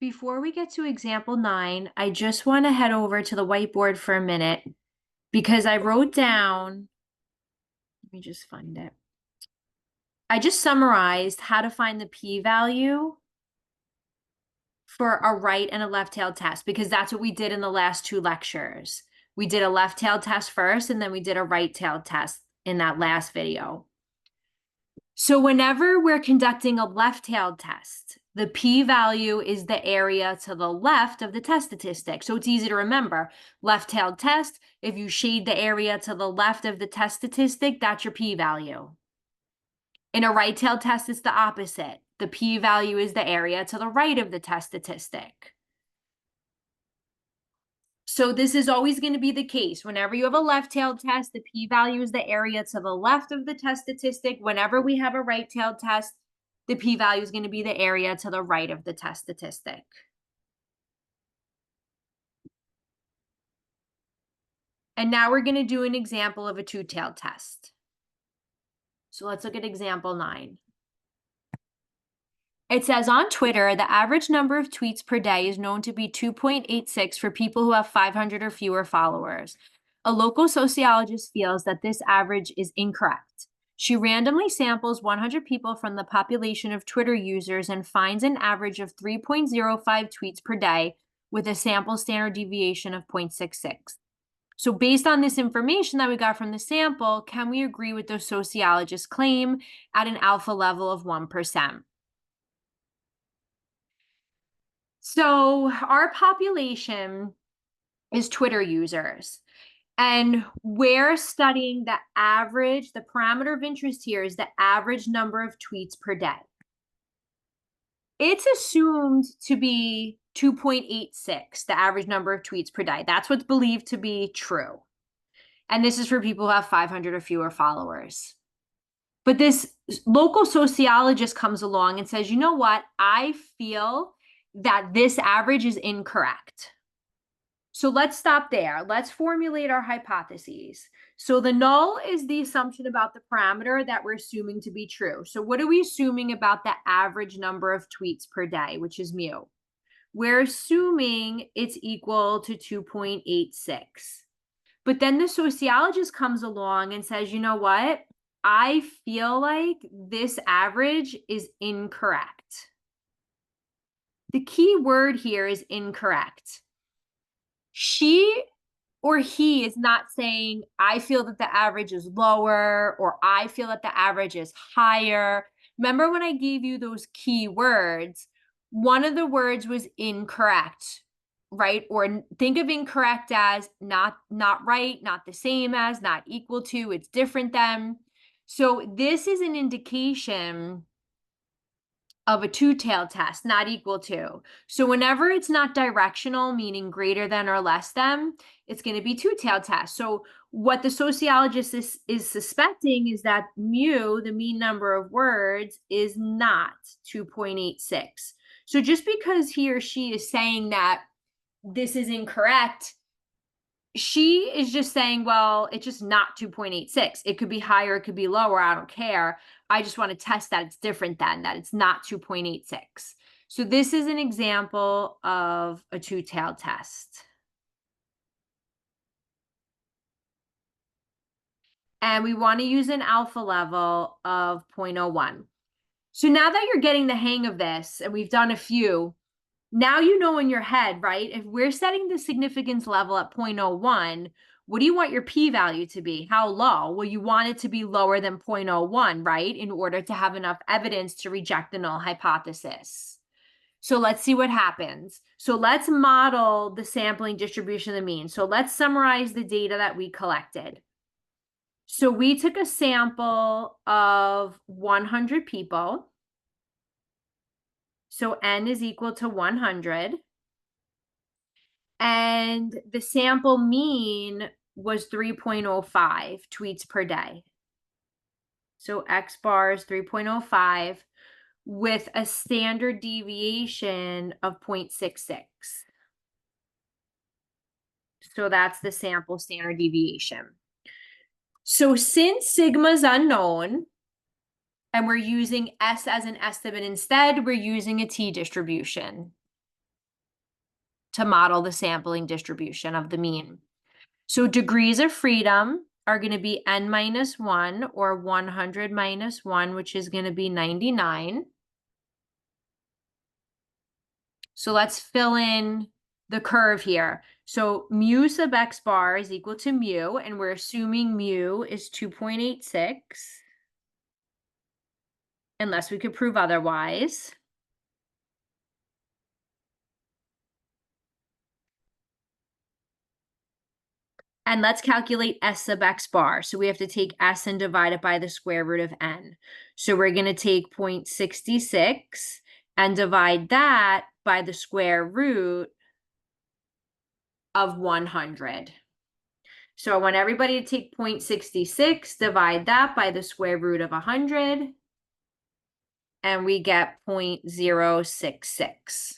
Before we get to example 9, I just want to head over to the whiteboard for a minute because I wrote down, let me just find it. I just summarized how to find the p-value for a right and a left-tailed test because that's what we did in the last 2 lectures. We did a left-tailed test first, and then we did a right-tailed test in that last video. So whenever we're conducting a left-tailed test, the p-value is the area to the left of the test statistic. So it's easy to remember. Left-tailed test, if you shade the area to the left of the test statistic, that's your p-value. In a right-tailed test, it's the opposite. The p-value is the area to the right of the test statistic. So this is always going to be the case. Whenever you have a left-tailed test, the p-value is the area to the left of the test statistic. Whenever we have a right-tailed test, the p-value is going to be the area to the right of the test statistic. And now we're going to do an example of a two-tailed test. So let's look at example 9. It says on Twitter, the average number of tweets per day is known to be 2.86 for people who have 500 or fewer followers. A local sociologist feels that this average is incorrect. She randomly samples 100 people from the population of Twitter users and finds an average of 3.05 tweets per day with a sample standard deviation of 0.66. So based on this information that we got from the sample, can we agree with the sociologist's claim at an alpha level of 1%? So our population is Twitter users. And we're studying the average, the parameter of interest here is the average number of tweets per day. It's assumed to be 2.86, the average number of tweets per day. That's what's believed to be true. And this is for people who have 500 or fewer followers. But this local sociologist comes along and says, you know what? I feel that this average is incorrect. So let's stop there. Let's formulate our hypotheses. So the null is the assumption about the parameter that we're assuming to be true. So what are we assuming about the average number of tweets per day, which is mu? We're assuming it's equal to 2.86. But then the sociologist comes along and says, you know what? I feel like this average is incorrect. The key word here is incorrect. She or he is not saying, I feel that the average is lower, or I feel that the average is higher. Remember when I gave you those key words, one of the words was incorrect, right? Or think of incorrect as not right, not the same as, not equal to, it's different than. So this is an indication of a two-tailed test, not equal to. So whenever it's not directional, meaning greater than or less than, it's going to be two-tailed test. So what the sociologist is suspecting is that mu, the mean number of words, is not 2.86. So just because he or she is saying that this is incorrect, she is just saying, well, it's just not 2.86. It could be higher, it could be lower, I don't care. I just want to test that it's different than that. It's not 2.86. So this is an example of a two-tailed test. And we want to use an alpha level of 0.01. So now that you're getting the hang of this, and we've done a few, now you know in your head, right? If we're setting the significance level at 0.01, what do you want your p-value to be? How low? Well, you want it to be lower than 0.01, right? In order to have enough evidence to reject the null hypothesis. So let's see what happens. So let's model the sampling distribution of the mean. So let's summarize the data that we collected. So we took a sample of 100 people. So n is equal to 100. And the sample mean was 3.05 tweets per day. So X bar is 3.05 with a standard deviation of 0.66. So that's the sample standard deviation. So since sigma is unknown, and we're using S as an estimate instead, we're using a t-distribution. to model the sampling distribution of the mean. So degrees of freedom are going to be n minus 1 or 100 minus 1, which is going to be 99. So let's fill in the curve here. So mu sub x bar is equal to mu, and we're assuming mu is 2.86, unless we could prove otherwise. And let's calculate s sub x bar. So we have to take s and divide it by the square root of n. So we're going to take 0.66 and divide that by the square root of 100. So I want everybody to take 0.66, divide that by the square root of 100, and we get 0.066.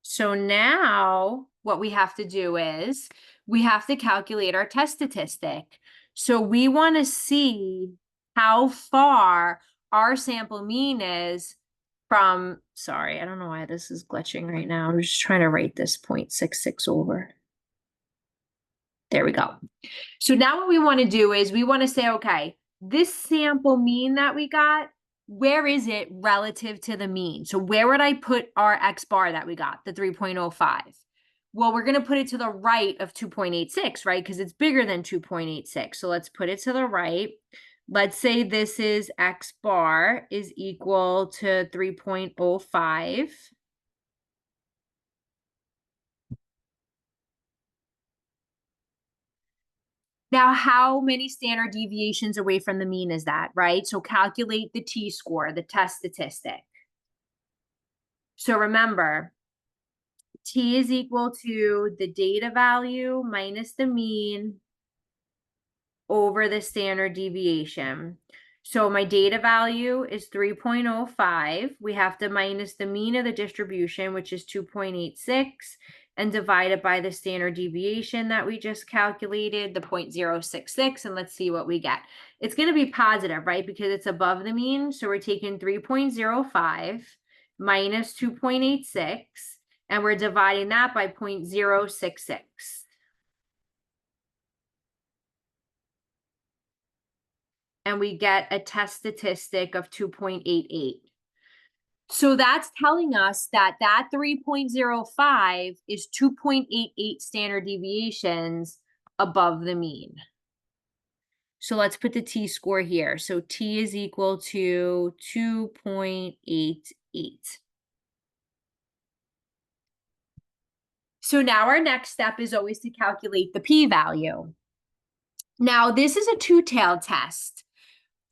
So now what we have to do is we have to calculate our test statistic. So we want to see how far our sample mean is from, sorry, I don't know why this is glitching right now. I'm just trying to write this 0.66 over. There we go. So now what we want to do is we want to say, okay, this sample mean that we got, where is it relative to the mean? So where would I put our X bar that we got, the 3.05? Well, we're going to put it to the right of 2.86, right? Because it's bigger than 2.86. So let's put it to the right. Let's say this is X bar is equal to 3.05. Now, how many standard deviations away from the mean is that, right? So calculate the t-score, the test statistic. So remember, t is equal to the data value minus the mean over the standard deviation. So my data value is 3.05. We have to minus the mean of the distribution, which is 2.86, and divide it by the standard deviation that we just calculated, the 0.066, and let's see what we get. It's going to be positive, right? Because it's above the mean. So we're taking 3.05 minus 2.86, and we're dividing that by 0.066. And we get a test statistic of 2.88. So that's telling us that 3.05 is 2.88 standard deviations above the mean. So let's put the t-score here. So t is equal to 2.88. So now our next step is always to calculate the p-value. Now, this is a two-tailed test.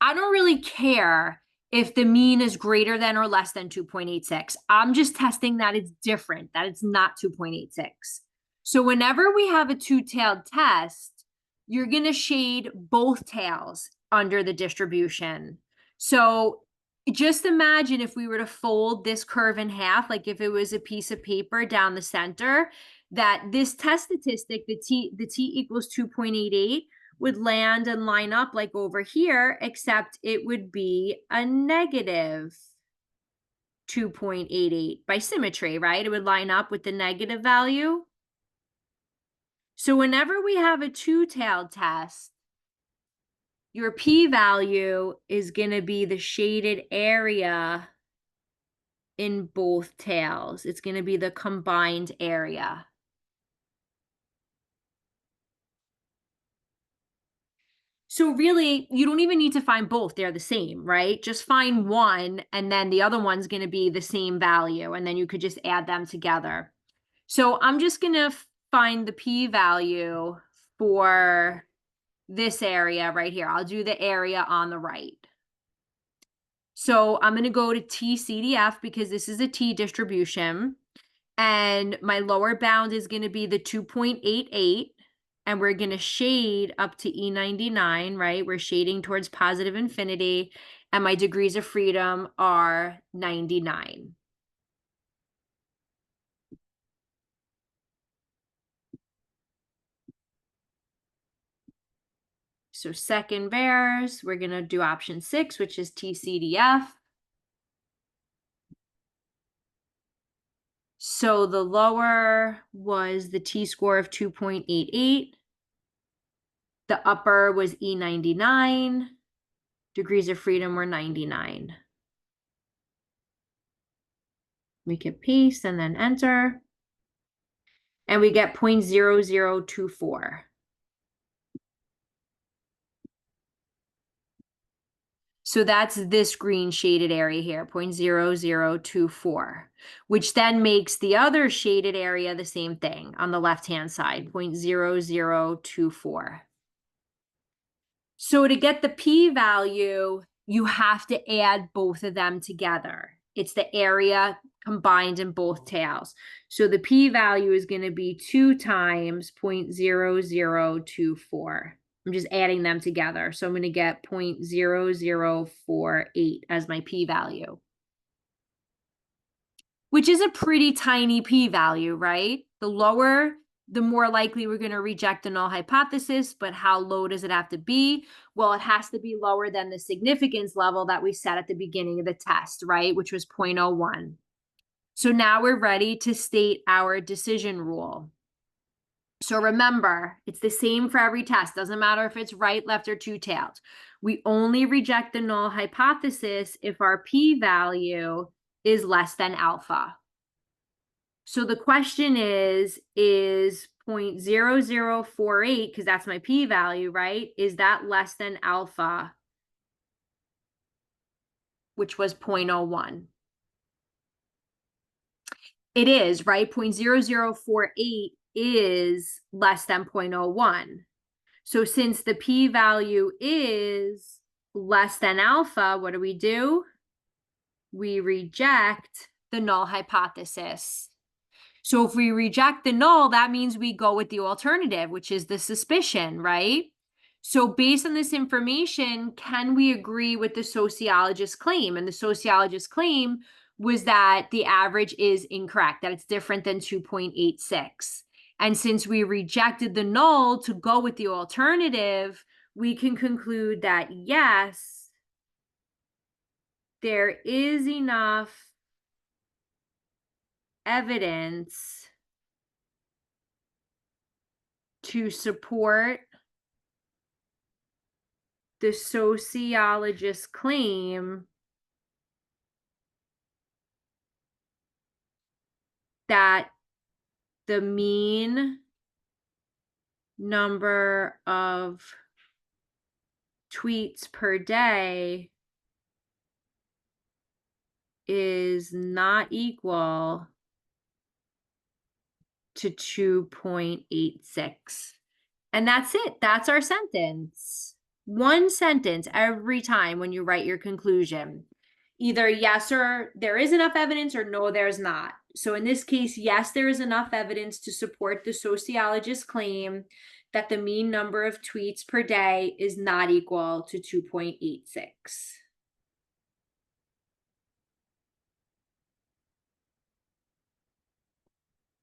I don't really care if the mean is greater than or less than 2.86. I'm just testing that it's different, that it's not 2.86. So whenever we have a two-tailed test, you're going to shade both tails under the distribution. So just imagine if we were to fold this curve in half, like if it was a piece of paper down the center, that this test statistic, the t equals 2.88, would land and line up like over here, except it would be a negative 2.88 by symmetry, right? It would line up with the negative value. So whenever we have a two-tailed test, your p-value is going to be the shaded area in both tails. It's going to be the combined area. So really, you don't even need to find both. They're the same, right? Just find one, and then the other one's going to be the same value, and then you could just add them together. So I'm just going to find the p-value for this area right here. I'll do the area on the right. So I'm going to go to TCDF because this is a t distribution, and my lower bound is going to be the 2.88. And we're going to shade up to E99, right? We're shading towards positive infinity. And my degrees of freedom are 99. So second bears, we're going to do option 6, which is TCDF. So the lower was the t-score of 2.88. The upper was E99. Degrees of freedom were 99. We can paste and then enter. And we get 0.0024. So that's this green shaded area here, 0.0024, which then makes the other shaded area the same thing on the left-hand side, 0.0024. So to get the p-value, you have to add both of them together. It's the area combined in both tails. So the p-value is going to be 2 times 0.0024. I'm just adding them together. So I'm going to get 0.0048 as my p-value, which is a pretty tiny p-value, right? The lower, the more likely we're going to reject the null hypothesis, but how low does it have to be? Well, it has to be lower than the significance level that we set at the beginning of the test, right? Which was 0.01. So now we're ready to state our decision rule. So remember, it's the same for every test. Doesn't matter if it's right, left, or two-tailed. We only reject the null hypothesis if our p-value is less than alpha. So the question is 0.0048, because that's my p-value, right? Is that less than alpha, which was 0.01? It is, right? 0.0048 is less than 0.01. So since the p-value is less than alpha, what do? We reject the null hypothesis. So if we reject the null, that means we go with the alternative, which is the suspicion, right? So based on this information, can we agree with the sociologist's claim? And the sociologist's claim was that the average is incorrect, that it's different than 2.86. And since we rejected the null to go with the alternative, we can conclude that yes, there is enough evidence to support the sociologist's claim that the mean number of tweets per day is not equal to 2.86. And that's it. That's our sentence. One sentence every time when you write your conclusion. Either yes or there is enough evidence, or no, there's not. So in this case, yes, there is enough evidence to support the sociologist's claim that the mean number of tweets per day is not equal to 2.86.